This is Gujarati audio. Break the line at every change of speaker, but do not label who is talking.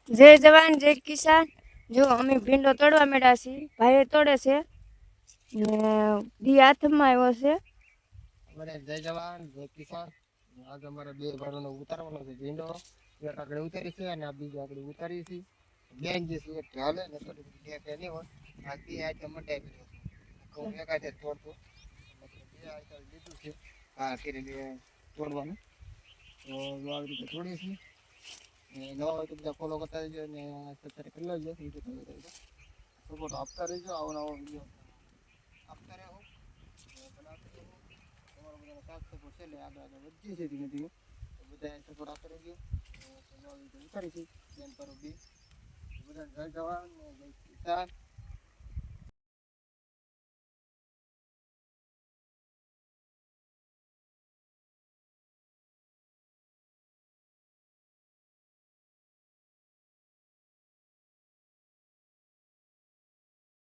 જય જવાન જય કિસાન। જો અમે ભીંડો તોડવા માંડ્યા છીએ, ભાઈ તોડે છે ને દી હાથમાં આવ્યો છે।
અમારે જય જવાન જય કિસાન। આજ અમારે બે ભાઈઓનો ઉતારવાનો છે ભીંડો। એક આગળ ઉતારી છે અને આ બીજો આગળ ઉતારી છે। બેન જે છે એક હાલે ને તો બે નહીં હોય આ બે આઈટમ મંડાઈ ગયો છે। હું એક આઈટમ તોડતો બે આઈટમ લીધું છે આ કરી બે તોડવાનું તો આવી રીતે તોડી છે। નવા હોય તો બધા ફોલો કરતા રહેજો અને સબસ્ક્રાઈબ કરી લેજો યુટ્યુબ સપોર્ટ આપતા રહેજો। આવો નવો વિડીયો આપતા રહો બનાવતા રહો। તમારો બધાનો સાથ સપોર્ટ છે એટલે આગળ આગળ વધીએ છીએ ધીમે ધીમે તો બધા સપોર્ટ આપતા રહેજો। નવા વિડીયો ઉતારી છે બેન કરો બી બધાને જય જવાન જય કિસાન।